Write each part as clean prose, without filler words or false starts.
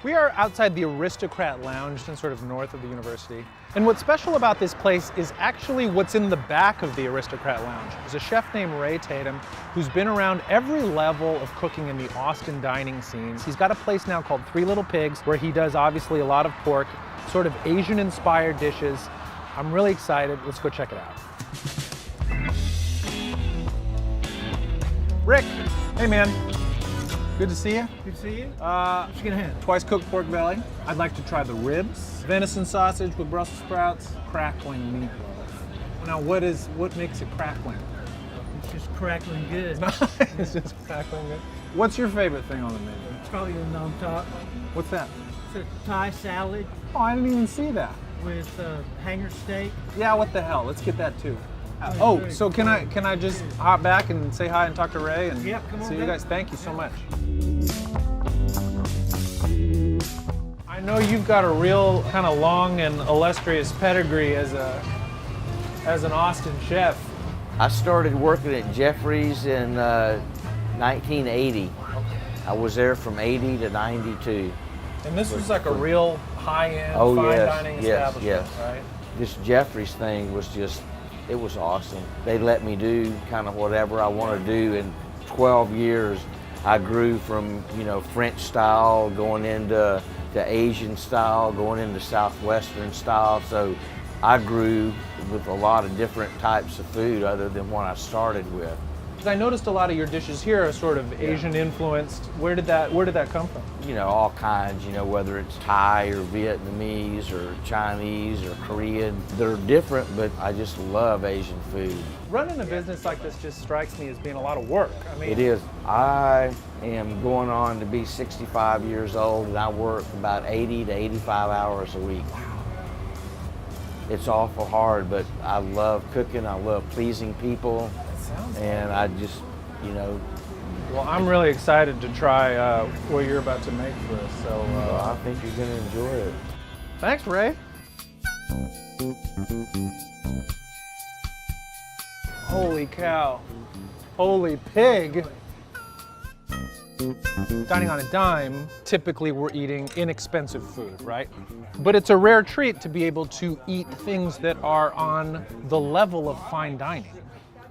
We are outside the Aristocrat Lounge, and sort of north of the university. And what's special about this place is actually what's in the back of the Aristocrat Lounge. There's a chef named Ray Tatum who's been around every level of cooking in the Austin dining scenes. He's got a place now called Three Little Pigs where he does obviously a lot of pork, sort of Asian-inspired dishes. I'm really excited. Let's go check it out. Rick, hey man. Good to see you. Good to see you. What you gonna have? Twice cooked pork belly. I'd like to try the ribs, venison sausage with Brussels sprouts, crackling meatloaf. Now, what makes it crackling? It's just crackling good. It's just crackling good. What's your favorite thing on the menu? Probably the nom top. What's that? It's a Thai salad Oh, I didn't even see that. with hanger steak. Yeah, what the hell? Let's get that too. Oh, so can I just hop back and say hi and talk to Ray and Yep, come on see you back. guys? Thank you so much. I know you've got a real kind of long and illustrious pedigree as an Austin chef. I started working at Jeffrey's in 1980. I was there from 80 to 92. And this was like a real high-end Oh, fine yes, dining yes, establishment, yes. right? This Jeffrey's thing was just, it was awesome. They let me do kind of whatever I want to do. In 12 years, I grew from, French style, going into Asian style, going into Southwestern style. So I grew with a lot of different types of food other than what I started with. 'Cause I noticed a lot of your dishes here are sort of Asian influenced. Where did that come from? All kinds, whether it's Thai or Vietnamese or Chinese or Korean. They're different, but I just love Asian food. Running a business like this just strikes me as being a lot of work. I mean, It is. I am going on to be 65 years old, and I work about 80 to 85 hours a week. It's awful hard, but I love cooking. I love pleasing people. And I just, Well, I'm really excited to try what you're about to make for us. So I think you're going to enjoy it. thanks, Ray. Holy cow. Holy pig. Dining on a dime, typically we're eating inexpensive food, right? But it's a rare treat to be able to eat things that are on the level of fine dining.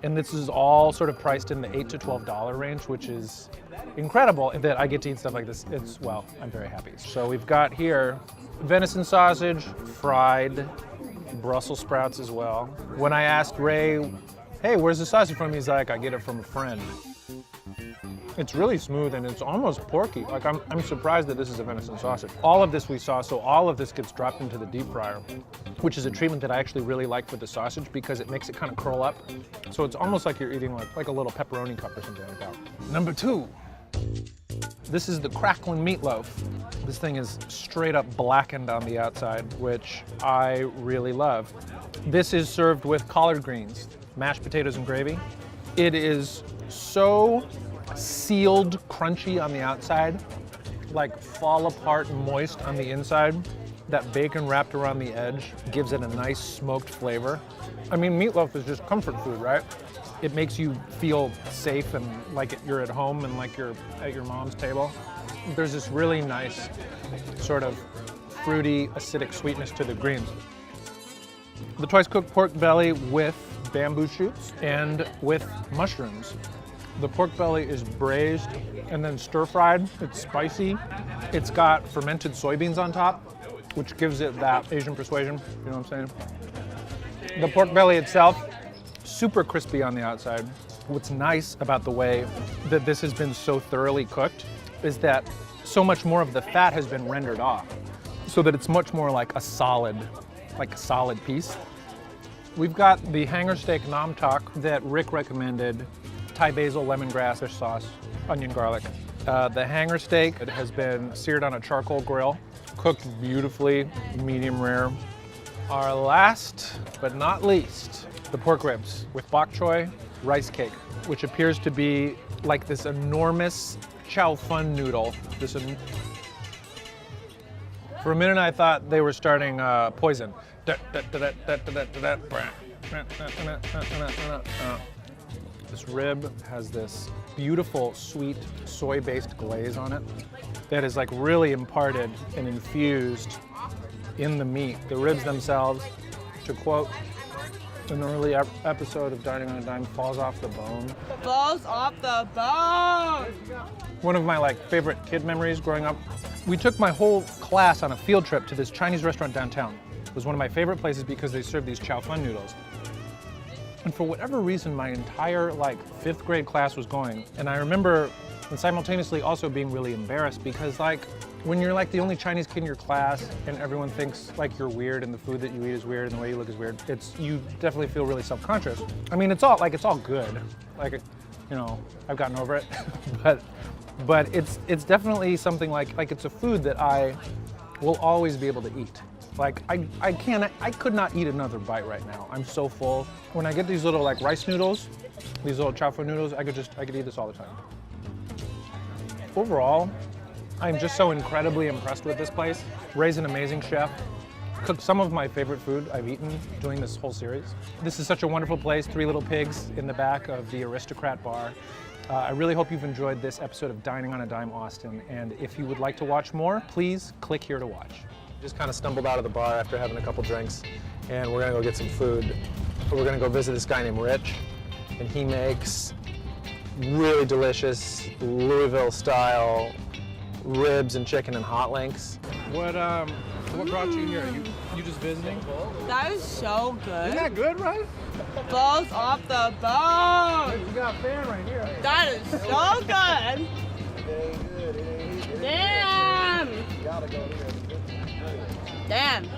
And this is all sort of priced in the $8 to $12 range, which is incredible that I get to eat stuff like this. I'm very happy. So we've got here venison sausage, fried, Brussels sprouts as well. When I asked Ray, hey, where's the sausage from? He's like, I get it from a friend. It's really smooth and it's almost porky. Like I'm surprised that this is a venison sausage. All of this we saw, so all of this gets dropped into the deep fryer, which is a treatment that I actually really like for the sausage because it makes it kind of curl up. So it's almost like you're eating like a little pepperoni cup or something like that. Number two, this is the crackling meatloaf. This thing is straight up blackened on the outside, which I really love. This is served with collard greens, mashed potatoes and gravy. It is so sealed, crunchy on the outside, like fall apart moist on the inside. That bacon wrapped around the edge gives it a nice smoked flavor. I mean, meatloaf is just comfort food, right? It makes you feel safe and like you're at home and like you're at your mom's table. There's this really nice sort of fruity, acidic sweetness to the greens. The twice cooked pork belly with bamboo shoots and with mushrooms. The pork belly is braised and then stir-fried. It's spicy. It's got fermented soybeans on top, which gives it that Asian persuasion, you know what I'm saying? The pork belly itself, super crispy on the outside. What's nice about the way that this has been so thoroughly cooked is that so much more of the fat has been rendered off, so that it's much more like a solid piece. We've got the hanger steak nam tok that Rick recommended. Thai basil, lemongrass, fish sauce, onion, garlic. The hanger steak, it has been seared on a charcoal grill, cooked beautifully, medium rare. Our last but not least, the pork ribs with bok choy rice cake, which appears to be like this enormous chow fun noodle. For a minute I thought they were starting Poison. This rib has this beautiful, sweet, soy-based glaze on it that is like really imparted and infused in the meat. The ribs themselves, to quote an early episode of Dining on a Dime, falls off the bone. Balls off the bone. One of my like favorite kid memories growing up, we took my whole class on a field trip to this Chinese restaurant downtown. It was one of my favorite places because they served these chow fun noodles. And for whatever reason, my entire like 5th grade class was going. And I remember and simultaneously also being really embarrassed because like when you're like the only Chinese kid in your class and everyone thinks like you're weird and the food that you eat is weird and the way you look is weird, you definitely feel really self-conscious. I mean, it's all good. Like, you know, I've gotten over it, but it's definitely something like it's a food that I will always be able to eat. Like I could not eat another bite right now. I'm so full. When I get these little like rice noodles, these little chow fun noodles, I could eat this all the time. Overall, I'm just so incredibly impressed with this place. Ray's an amazing chef. Cooked some of my favorite food I've eaten doing this whole series. This is such a wonderful place, 3 little pigs in the back of the Aristocrat Bar. I really hope you've enjoyed this episode of Dining on a Dime Austin, and if you would like to watch more, please click here to watch. Just kind of stumbled out of the bar after having a couple drinks, and we're gonna go get some food. We're gonna go visit this guy named Rich, and he makes really delicious Louisville-style ribs and chicken and hot links. What brought you here? You just visiting? That is so good. Isn't that good, right? Balls off the bone. You got a fan right here. That is so good. Damn. Damn.